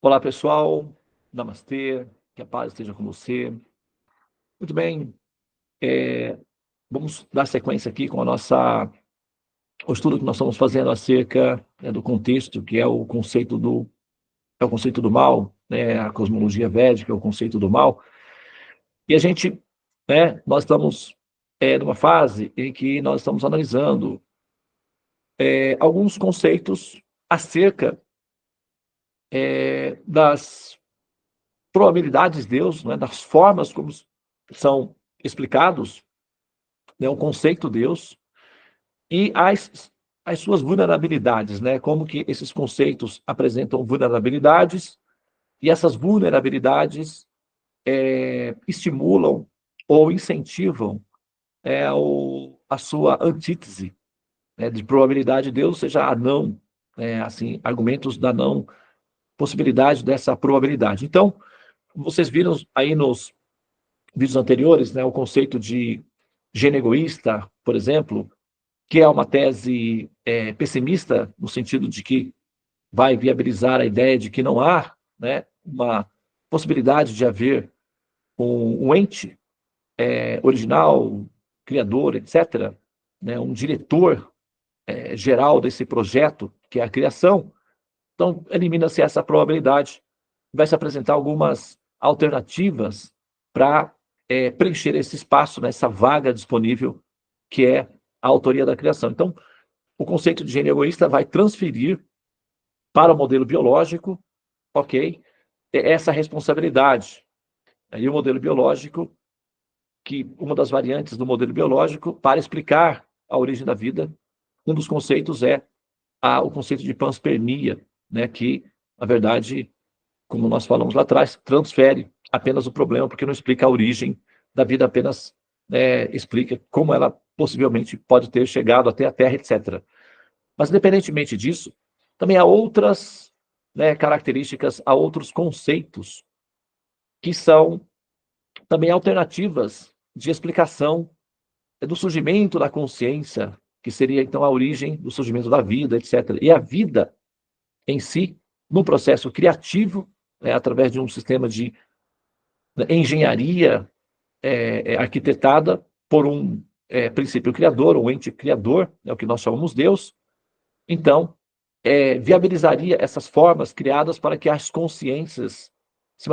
Olá, pessoal. Namastê. Que a paz esteja com você. Muito bem. Vamos dar sequência aqui com o estudo que nós estamos fazendo acerca, do contexto, que é o conceito do mal, né, a cosmologia védica, o conceito do mal. E a gente, nós estamos numa fase em que nós estamos analisando alguns conceitos acerca das probabilidades de Deus, né, das formas como são explicados, né, o conceito Deus e as suas vulnerabilidades, né, como que esses conceitos apresentam vulnerabilidades e essas vulnerabilidades estimulam ou incentivam a sua antítese, né, de probabilidade de Deus, seja a não, assim, argumentos da não possibilidade dessa probabilidade. Então, vocês viram aí nos vídeos anteriores, né, o conceito de gênio egoísta, por exemplo, que é uma tese pessimista, no sentido de que vai viabilizar a ideia de que não há, né, uma possibilidade de haver um ente original, criador, etc., né, um diretor geral desse projeto, que é a criação. Então, elimina-se essa probabilidade. Vai se apresentar algumas alternativas para preencher esse espaço, né, essa vaga disponível, que é a autoria da criação. Então, o conceito de gênio egoísta vai transferir para o modelo biológico, ok, essa responsabilidade. Aí o modelo biológico, que uma das variantes do modelo biológico, para explicar a origem da vida, um dos conceitos é o conceito de panspermia, né, que, na verdade, como nós falamos lá atrás, transfere apenas o problema, porque não explica a origem da vida, apenas explica como ela possivelmente pode ter chegado até a Terra, etc. Mas, independentemente disso, também há outras, né, características, há outros conceitos que são também alternativas de explicação do surgimento da consciência, que seria, então, a origem do surgimento da vida, etc. E a vida em si, no processo criativo, através de um sistema de engenharia arquitetada por um princípio criador, um ente criador, é o que nós chamamos Deus. Então, viabilizaria essas formas criadas para que as consciências se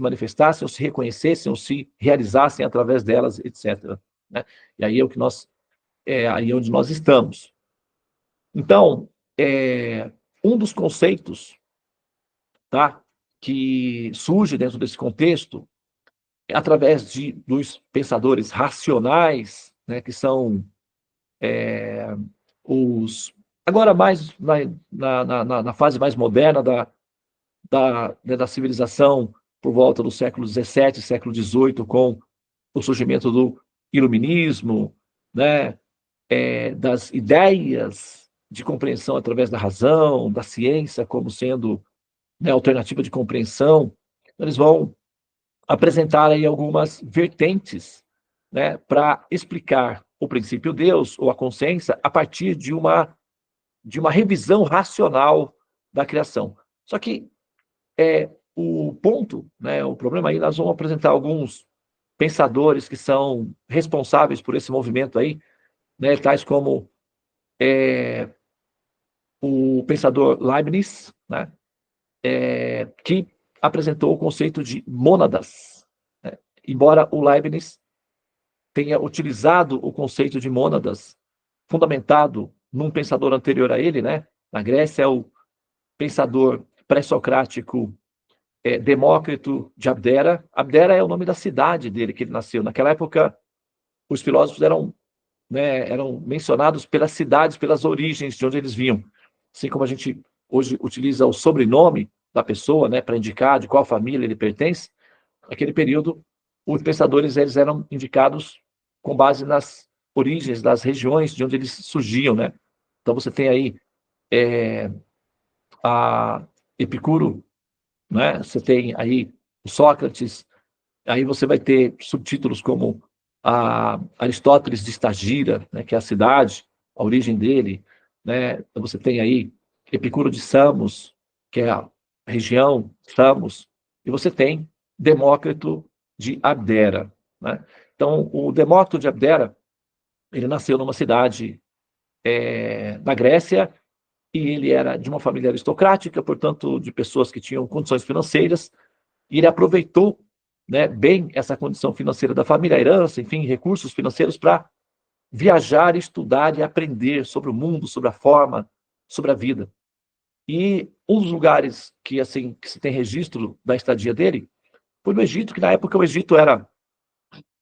manifestassem, ou se reconhecessem, ou se realizassem através delas, etc. Né? E aí é o que aí é onde nós estamos. Então, um dos conceitos, tá, que surge dentro desse contexto, através dos pensadores racionais, né, que são os agora mais na fase mais moderna da civilização, por volta do século XVII, século XVIII, com o surgimento do iluminismo, né, das ideias de compreensão através da razão, da ciência como sendo, né, alternativa de compreensão. Eles vão apresentar aí algumas vertentes, né, para explicar o princípio Deus ou a consciência a partir de uma revisão racional da criação. Só que o ponto, né, o problema aí, nós vamos apresentar alguns pensadores que são responsáveis por esse movimento aí, né, tais como o pensador Leibniz, né, que apresentou o conceito de mônadas. Né? Embora o Leibniz tenha utilizado o conceito de mônadas fundamentado num pensador anterior a ele, né? Na Grécia, é o pensador pré-socrático Demócrito de Abdera. Abdera é o nome da cidade dele, que ele nasceu. Naquela época, os filósofos eram mencionados pelas cidades, pelas origens de onde eles vinham. Assim como a gente hoje utiliza o sobrenome da pessoa, né, para indicar de qual família ele pertence, naquele período, os pensadores eles eram indicados com base nas origens das regiões de onde eles surgiam, né? Então você tem aí a Epicuro, né? Você tem aí o Sócrates, aí você vai ter subtítulos como a Aristóteles de Estagira, né, que é a cidade, a origem dele, né? Então você tem aí Epicuro de Samos, que é região, Samos, e você tem Demócrito de Abdera, né? Então, o Demócrito de Abdera, ele nasceu numa cidade da Grécia, e ele era de uma família aristocrática, portanto, de pessoas que tinham condições financeiras, e ele aproveitou, né, bem essa condição financeira da família, a herança, enfim, recursos financeiros para viajar, estudar e aprender sobre o mundo, sobre a forma, sobre a vida. E um dos lugares que, assim, que se tem registro da estadia dele foi no Egito, que na época o Egito era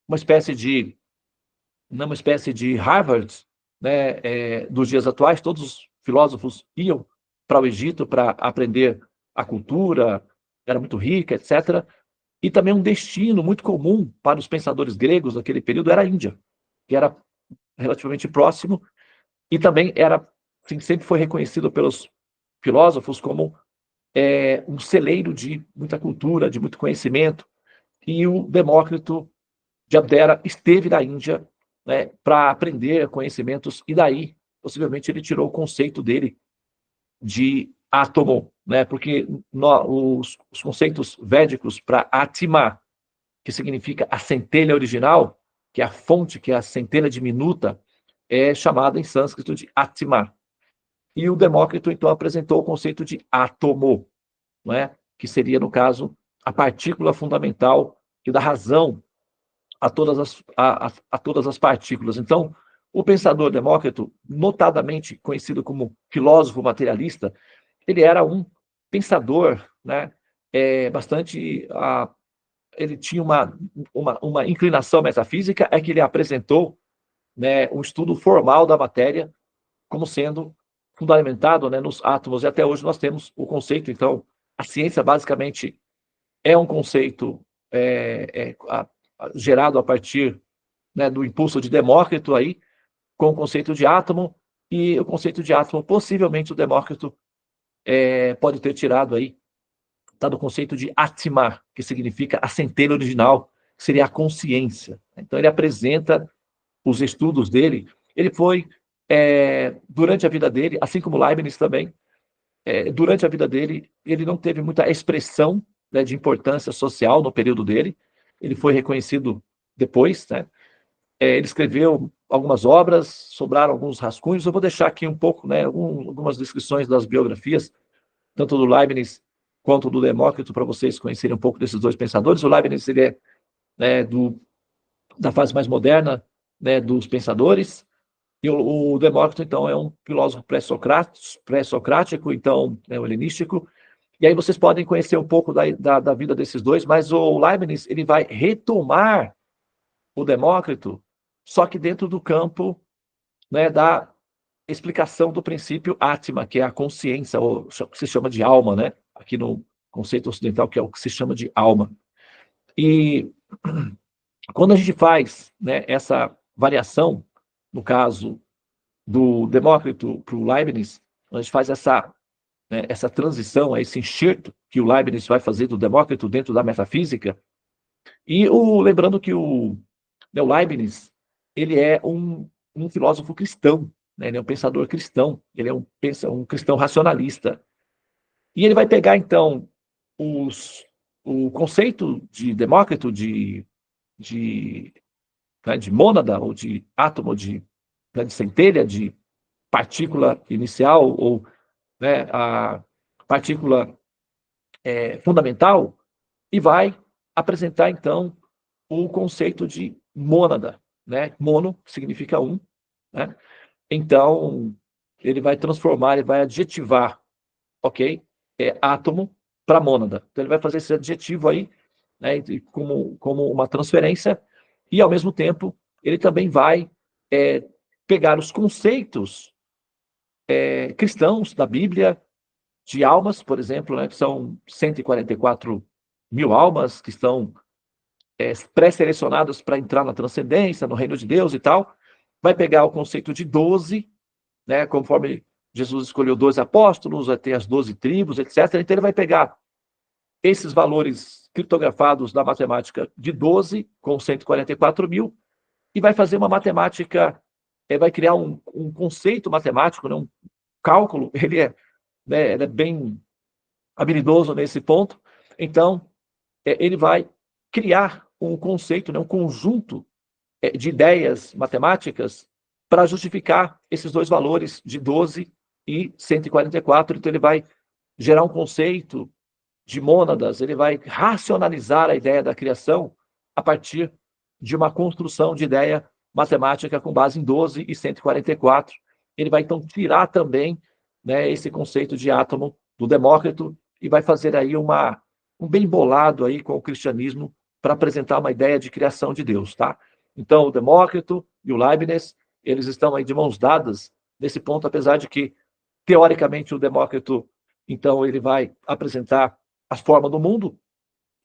uma espécie de, não uma espécie de Harvard, né, dos dias atuais. Todos os filósofos iam para o Egito para aprender a cultura, era muito rica, etc. E também um destino muito comum para os pensadores gregos naquele período era a Índia, que era relativamente próximo, e também era, assim, sempre foi reconhecido pelos filósofos como um celeiro de muita cultura, de muito conhecimento. E o Demócrito de Abdera esteve na Índia, né, para aprender conhecimentos, e daí, possivelmente, ele tirou o conceito dele de átomo, né, porque os conceitos védicos para Atma, que significa a centelha original, que é a fonte, que é a centelha diminuta, é chamada em sânscrito de Atma. E o Demócrito, então, apresentou o conceito de átomo, não é? Que seria, no caso, a partícula fundamental que dá razão a todas as partículas. Então, o pensador Demócrito, notadamente conhecido como filósofo materialista, ele era um pensador, né, bastante. Ele tinha uma inclinação metafísica, é que ele apresentou, né, um estudo formal da matéria como sendo fundamentado, né, nos átomos, e até hoje nós temos o conceito. Então, a ciência basicamente é um conceito gerado a partir, né, do impulso de Demócrito aí, com o conceito de átomo, e o conceito de átomo, possivelmente o Demócrito pode ter tirado aí, tá, do conceito de Atma, que significa a centelha original, que seria a consciência. Então ele apresenta os estudos dele. Ele foi, durante a vida dele, assim como Leibniz também, durante a vida dele, ele não teve muita expressão, né, de importância social no período dele. Ele foi reconhecido depois, né? Ele escreveu algumas obras, sobraram alguns rascunhos. Eu vou deixar aqui um pouco, né, algumas descrições das biografias, tanto do Leibniz quanto do Demócrito, para vocês conhecerem um pouco desses dois pensadores. O Leibniz, ele é, né, da fase mais moderna, né, dos pensadores, e o Demócrito, então, é um filósofo pré-socrático, então, o helenístico. E aí vocês podem conhecer um pouco da vida desses dois, mas o Leibniz, ele vai retomar o Demócrito, só que dentro do campo, né, da explicação do princípio Atma, que é a consciência, ou que se chama de alma, né? Aqui no conceito ocidental, que é o que se chama de alma. E quando a gente faz, né, essa variação, no caso do Demócrito para o Leibniz, a gente faz essa transição, esse enxerto que o Leibniz vai fazer do Demócrito dentro da metafísica. E lembrando que o Leibniz, ele é um filósofo cristão, né? Ele é um pensador cristão, ele é um cristão racionalista. E ele vai pegar, então, o conceito de Demócrito de, né, de mônada, ou de átomo, né, de centelha, de partícula inicial, ou, né, a partícula fundamental, e vai apresentar, então, o conceito de mônada, né? Mono significa um, né? Então, ele vai transformar, ele vai adjetivar, ok? Átomo para mônada. Então, ele vai fazer esse adjetivo aí, né, como uma transferência, e, ao mesmo tempo, ele também vai pegar os conceitos cristãos da Bíblia, de almas, por exemplo, né, que são 144 mil almas que estão pré-selecionadas para entrar na transcendência, no reino de Deus e tal. Vai pegar o conceito de 12, né, conforme Jesus escolheu 12 apóstolos, vai ter as 12 tribos, etc. Então ele vai pegar esses valores criptografados da matemática de 12, com 144 mil, e vai fazer uma matemática, vai criar um conceito matemático, né, um cálculo. Ele é bem habilidoso nesse ponto. Então, ele vai criar um conceito, né, um conjunto de ideias matemáticas para justificar esses dois valores de 12 e 144. Então, ele vai gerar um conceito de mônadas, ele vai racionalizar a ideia da criação a partir de uma construção de ideia matemática com base em 12 e 144. Ele vai, então, tirar também, né, esse conceito de átomo do Demócrito e vai fazer aí um bem bolado aí com o cristianismo para apresentar uma ideia de criação de Deus, tá? Então, o Demócrito e o Leibniz, eles estão aí de mãos dadas nesse ponto, apesar de que, teoricamente, o Demócrito, então, ele vai apresentar a forma do mundo,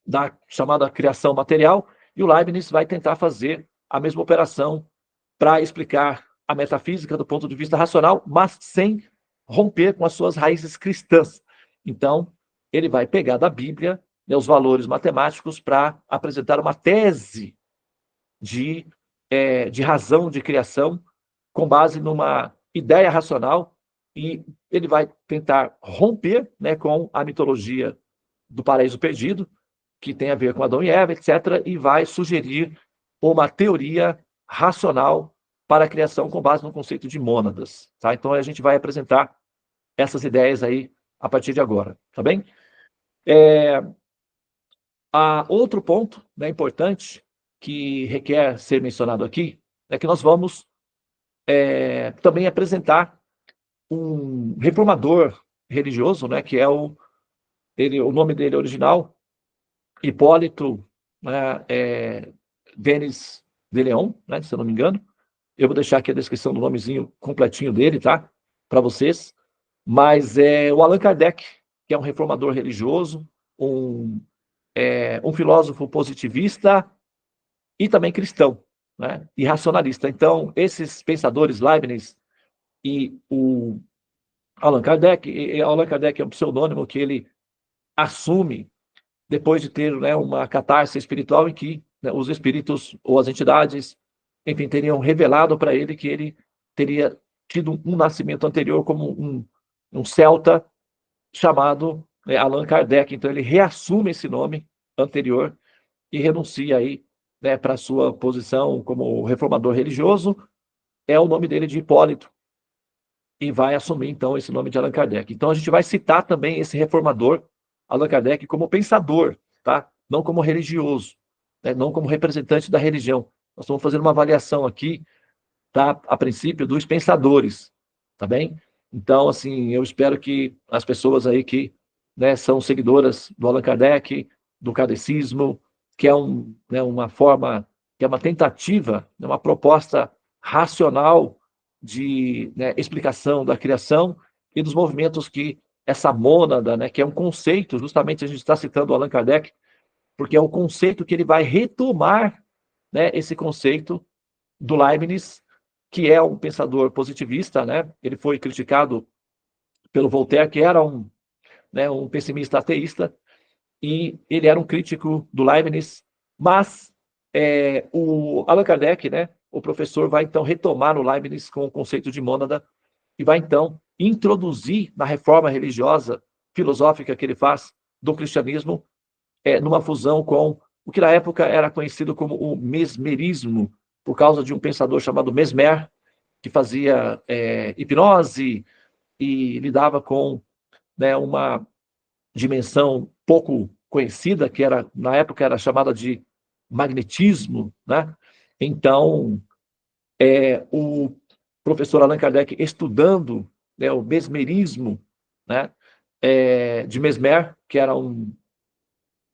da chamada criação material, e o Leibniz vai tentar fazer a mesma operação para explicar a metafísica do ponto de vista racional, mas sem romper com as suas raízes cristãs. Então, ele vai pegar da Bíblia, né, os valores matemáticos para apresentar uma tese de razão de criação com base numa ideia racional, e ele vai tentar romper, né, com a mitologia do paraíso perdido, que tem a ver com Adão e Eva, etc., e vai sugerir uma teoria racional para a criação com base no conceito de mônadas. Tá? Então, a gente vai apresentar essas ideias aí a partir de agora. Tá bem? Outro ponto, né, importante que requer ser mencionado aqui é que nós vamos também apresentar um reformador religioso, né, que é o nome dele original, Hipólito, né, Denis de Leon, né, se eu não me engano. Eu vou deixar aqui a descrição do nomezinho completinho dele, tá? Para vocês. Mas é o Allan Kardec, que é um reformador religioso, um filósofo positivista e também cristão, né? E racionalista. Então, esses pensadores, Leibniz e o Allan Kardec é um pseudônimo que ele assume depois de ter, né, uma catarse espiritual em que, né, os espíritos ou as entidades, enfim, teriam revelado para ele que ele teria tido um nascimento anterior como um celta chamado, né, Allan Kardec. Então, ele reassume esse nome anterior e renuncia aí, né, para sua posição como reformador religioso. É o nome dele de Hipólito e vai assumir, então, esse nome de Allan Kardec. Então, a gente vai citar também esse reformador, Allan Kardec, como pensador, tá? Não como religioso, né? Não como representante da religião. Nós estamos fazendo uma avaliação aqui, tá? A princípio, dos pensadores, tá bem? Então, assim, eu espero que as pessoas aí que, né, são seguidoras do Allan Kardec, do kardecismo, que é né, uma forma, que é uma tentativa, uma proposta racional de, né, explicação da criação e dos movimentos que essa mônada, né, que é um conceito, justamente a gente está citando o Allan Kardec, porque é o conceito que ele vai retomar, né, esse conceito do Leibniz, que é um pensador positivista, né? Ele foi criticado pelo Voltaire, que era né, um pessimista ateísta, e ele era um crítico do Leibniz, mas o Allan Kardec, né, o professor, vai então retomar o Leibniz com o conceito de mônada e vai então introduzir na reforma religiosa, filosófica que ele faz do cristianismo, numa fusão com o que na época era conhecido como o mesmerismo, por causa de um pensador chamado Mesmer, que fazia hipnose e lidava com, né, uma dimensão pouco conhecida, que era, na época era chamada de magnetismo, né? Então, o professor Allan Kardec, estudando, né, o mesmerismo, né, de Mesmer, que era um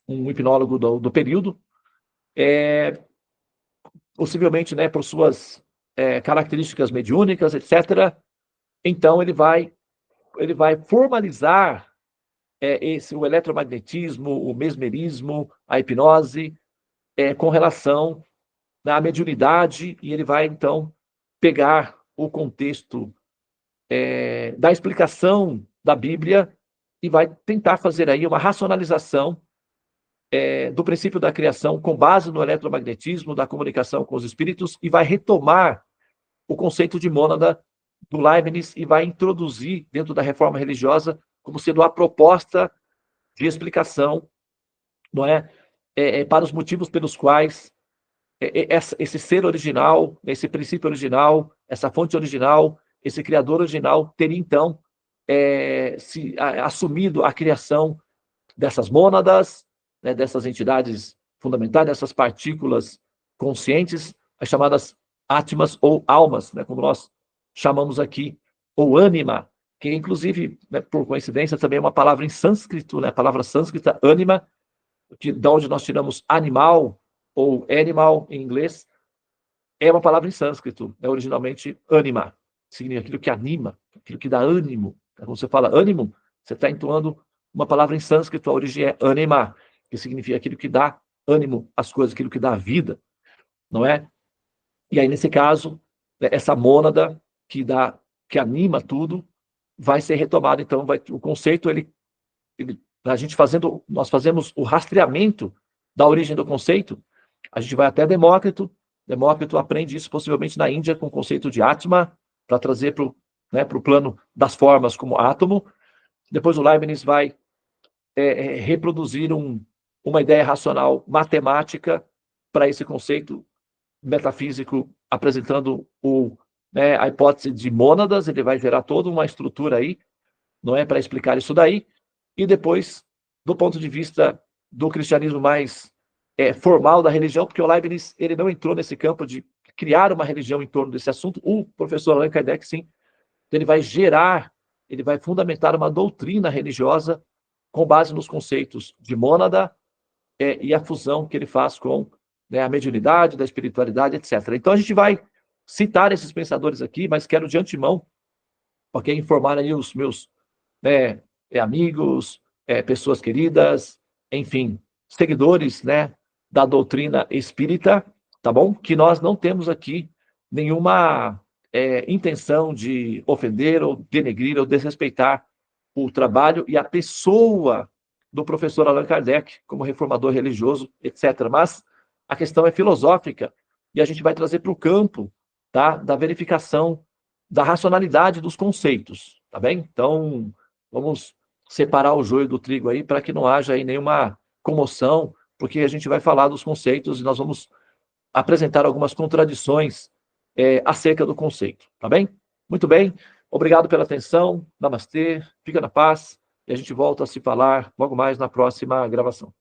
hipnólogo do período, possivelmente, né, por suas características mediúnicas, etc. Então, ele vai formalizar o eletromagnetismo, o mesmerismo, a hipnose, com relação à mediunidade, e ele vai, então, pegar o contexto da explicação da Bíblia e vai tentar fazer aí uma racionalização do princípio da criação com base no eletromagnetismo, da comunicação com os espíritos, e vai retomar o conceito de mônada do Leibniz e vai introduzir dentro da reforma religiosa como sendo a proposta de explicação, não é? Para os motivos pelos quais esse ser original, esse princípio original, essa fonte original, esse criador original teria então assumido a criação dessas mônadas, né, dessas entidades fundamentais, dessas partículas conscientes, as chamadas atmas ou almas, né, como nós chamamos aqui, ou ânima, que inclusive, né, por coincidência, também é uma palavra em sânscrito, né, a palavra sânscrita ânima, de onde nós tiramos animal ou animal em inglês, é uma palavra em sânscrito, é originalmente anima, significa aquilo que anima, aquilo que dá ânimo. Quando você fala ânimo, você está entoando uma palavra em sânscrito, a origem é anima, que significa aquilo que dá ânimo às coisas, aquilo que dá vida, não é? E aí, nesse caso, essa mônada que anima tudo, vai ser retomada. Então, o conceito, nós fazemos o rastreamento da origem do conceito, a gente vai até Demócrito aprende isso possivelmente na Índia com o conceito de Atma, para trazer para o plano das formas como átomo. Depois o Leibniz vai reproduzir uma ideia racional matemática para esse conceito metafísico, apresentando a hipótese de mônadas. Ele vai gerar toda uma estrutura aí, não é, para explicar isso daí. E depois, do ponto de vista do cristianismo mais formal da religião, porque o Leibniz ele não entrou nesse campo de criar uma religião em torno desse assunto. O professor Allan Kardec, sim, ele vai fundamentar uma doutrina religiosa com base nos conceitos de mônada e a fusão que ele faz com a mediunidade, da espiritualidade, etc. Então, a gente vai citar esses pensadores aqui, mas quero de antemão, informar aí os meus amigos, pessoas queridas, enfim, seguidores, da doutrina espírita, tá bom? Que nós não temos aqui nenhuma intenção de ofender ou denegrir ou desrespeitar o trabalho e a pessoa do professor Allan Kardec como reformador religioso, etc. Mas a questão é filosófica e a gente vai trazer para o campo, tá, da verificação da racionalidade dos conceitos, tá bem? Então, vamos separar o joio do trigo aí para que não haja aí nenhuma comoção, porque a gente vai falar dos conceitos e nós vamos apresentar algumas contradições acerca do conceito, tá bem? Muito bem, obrigado pela atenção, namastê, fica na paz, e a gente volta a se falar logo mais na próxima gravação.